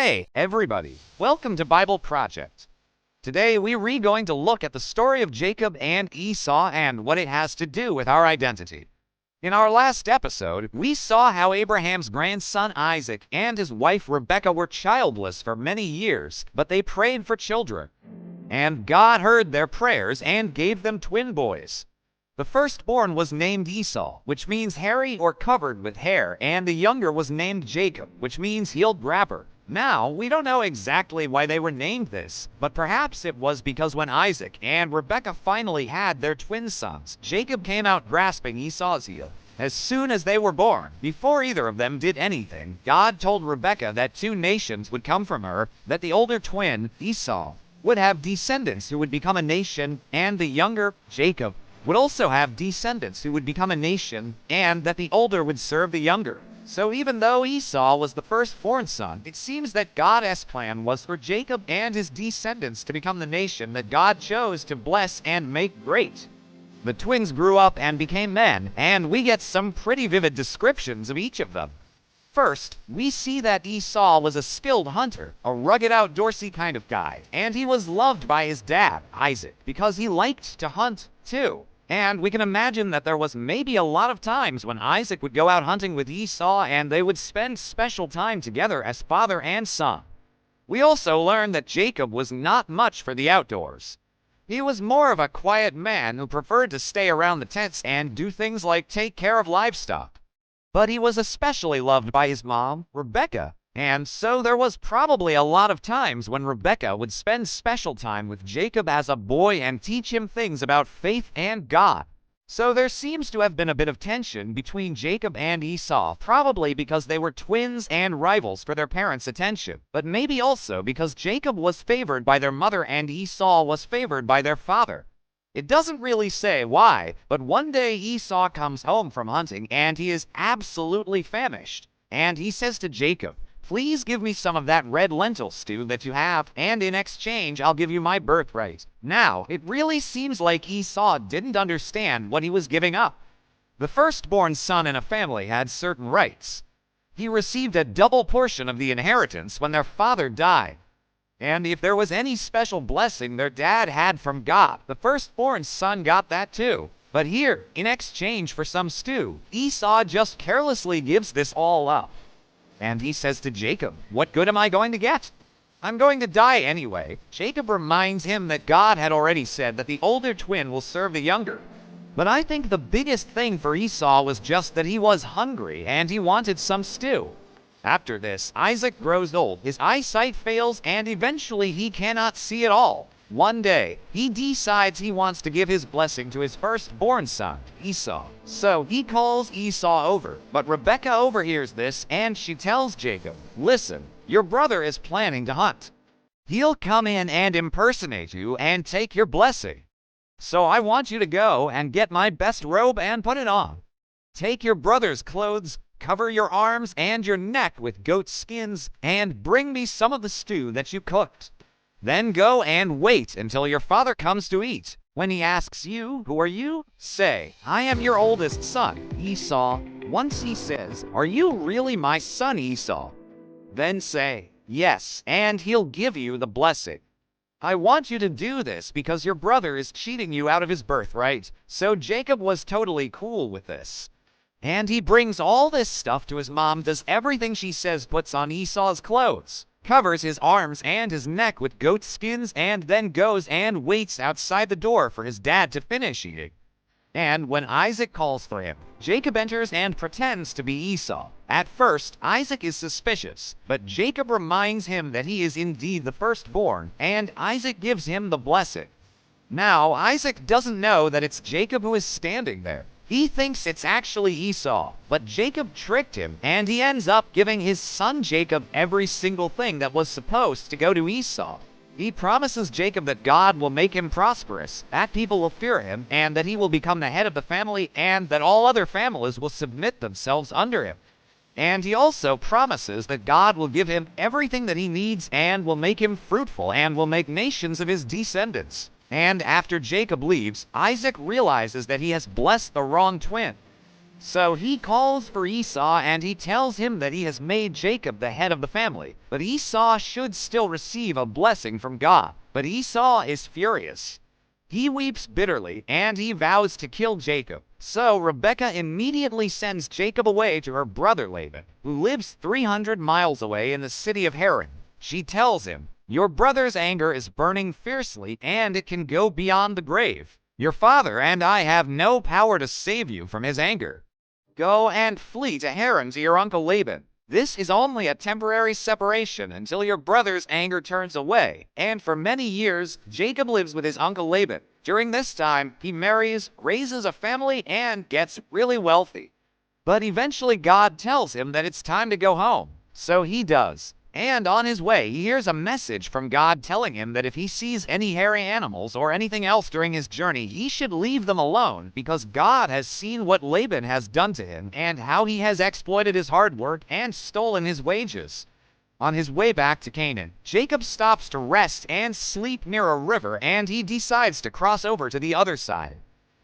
Hey, everybody. Welcome to Bible Project. Today, we're going to look at the story of Jacob and Esau and what it has to do with our identity. In our last episode, we saw how Abraham's grandson Isaac and his wife Rebekah were childless for many years, but they prayed for children. And God heard their prayers and gave them twin boys. The firstborn was named Esau, which means hairy or covered with hair, and the younger was named Jacob, which means healed grabber. Now, we don't know exactly why they were named this, but perhaps it was because when Isaac and Rebekah finally had their twin sons, Jacob came out grasping Esau's heel. As soon as they were born, before either of them did anything, God told Rebekah that two nations would come from her, that the older twin, Esau, would have descendants who would become a nation, and the younger, Jacob, would also have descendants who would become a nation, and that the older would serve the younger. So even though Esau was the firstborn son, it seems that God's plan was for Jacob and his descendants to become the nation that God chose to bless and make great. The twins grew up and became men, and we get some pretty vivid descriptions of each of them. First, we see that Esau was a skilled hunter, a rugged outdoorsy kind of guy, and he was loved by his dad, Isaac, because he liked to hunt too. And we can imagine that there was maybe a lot of times when Isaac would go out hunting with Esau and they would spend special time together as father and son. We also learn that Jacob was not much for the outdoors. He was more of a quiet man who preferred to stay around the tents and do things like take care of livestock. But he was especially loved by his mom, Rebekah, and so there was probably a lot of times when Rebekah would spend special time with Jacob as a boy and teach him things about faith and God. So there seems to have been a bit of tension between Jacob and Esau, probably because they were twins and rivals for their parents' attention, but maybe also because Jacob was favored by their mother and Esau was favored by their father. It doesn't really say why, but one day Esau comes home from hunting and he is absolutely famished, and he says to Jacob, "Please give me some of that red lentil stew that you have, and in exchange I'll give you my birthright." Now, it really seems like Esau didn't understand what he was giving up. The firstborn son in a family had certain rights. He received a double portion of the inheritance when their father died. And if there was any special blessing their dad had from God, the firstborn son got that too. But here, in exchange for some stew, Esau just carelessly gives this all up. And he says to Jacob, "What good am I going to get? I'm going to die anyway." Jacob reminds him that God had already said that the older twin will serve the younger. But I think the biggest thing for Esau was just that he was hungry and he wanted some stew. After this, Isaac grows old, his eyesight fails, and eventually he cannot see at all. One day, he decides he wants to give his blessing to his firstborn son, Esau. So he calls Esau over, but Rebekah overhears this and she tells Jacob, "Listen, your brother is planning to hunt. He'll come in and impersonate you and take your blessing. So I want you to go and get my best robe and put it on. Take your brother's clothes, cover your arms and your neck with goat skins, and bring me some of the stew that you cooked. Then go and wait until your father comes to eat. When he asks you, 'Who are you?' say, 'I am your oldest son, Esau.' Once he says, 'Are you really my son, Esau?' then say, 'Yes,' and he'll give you the blessing. I want you to do this because your brother is cheating you out of his birthright." So Jacob was totally cool with this. And he brings all this stuff to his mom, does everything she says, puts on Esau's clothes, covers his arms and his neck with goat skins, and then goes and waits outside the door for his dad to finish eating. And when Isaac calls for him, Jacob enters and pretends to be Esau. At first, Isaac is suspicious, but Jacob reminds him that he is indeed the firstborn, and Isaac gives him the blessing. Now, Isaac doesn't know that it's Jacob who is standing there. He thinks it's actually Esau, but Jacob tricked him, and he ends up giving his son Jacob every single thing that was supposed to go to Esau. He promises Jacob that God will make him prosperous, that people will fear him, and that he will become the head of the family, and that all other families will submit themselves under him. And he also promises that God will give him everything that he needs and will make him fruitful and will make nations of his descendants. And after Jacob leaves, Isaac realizes that he has blessed the wrong twin. So he calls for Esau and he tells him that he has made Jacob the head of the family, but Esau should still receive a blessing from God. But Esau is furious. He weeps bitterly and he vows to kill Jacob. So Rebekah immediately sends Jacob away to her brother Laban, who lives 300 miles away in the city of Haran. She tells him, "Your brother's anger is burning fiercely and it can go beyond the grave. Your father and I have no power to save you from his anger. Go and flee to Haran to your uncle Laban. This is only a temporary separation until your brother's anger turns away." And for many years, Jacob lives with his uncle Laban. During this time, he marries, raises a family, and gets really wealthy. But eventually God tells him that it's time to go home. So he does. And on his way, he hears a message from God telling him that if he sees any hairy animals or anything else during his journey, he should leave them alone because God has seen what Laban has done to him and how he has exploited his hard work and stolen his wages. On his way back to Canaan, Jacob stops to rest and sleep near a river and he decides to cross over to the other side.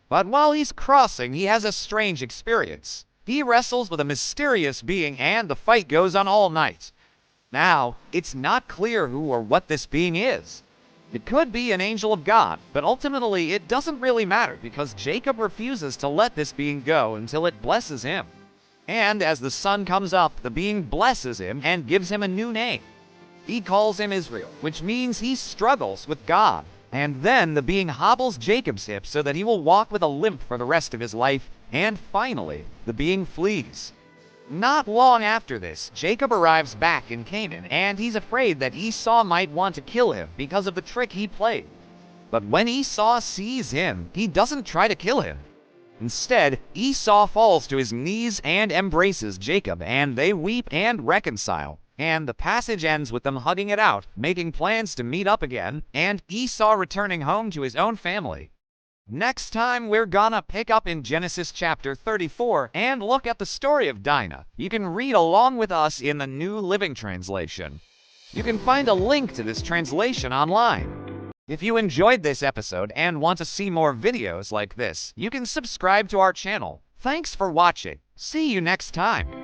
But while he's crossing, he has a strange experience. He wrestles with a mysterious being and the fight goes on all night. Now, it's not clear who or what this being is. It could be an angel of God, but ultimately it doesn't really matter because Jacob refuses to let this being go until it blesses him. And as the sun comes up, the being blesses him and gives him a new name. He calls him Israel, which means he struggles with God. And then the being hobbles Jacob's hip so that he will walk with a limp for the rest of his life. And finally, the being flees. Not long after this, Jacob arrives back in Canaan, and he's afraid that Esau might want to kill him because of the trick he played. But when Esau sees him, he doesn't try to kill him. Instead, Esau falls to his knees and embraces Jacob, and they weep and reconcile. And the passage ends with them hugging it out, making plans to meet up again, and Esau returning home to his own family. Next time, we're gonna pick up in Genesis chapter 34 and look at the story of Dinah. You can read along with us in the New Living Translation. You can find a link to this translation online. If you enjoyed this episode and want to see more videos like this, you can subscribe to our channel. Thanks for watching. See you next time.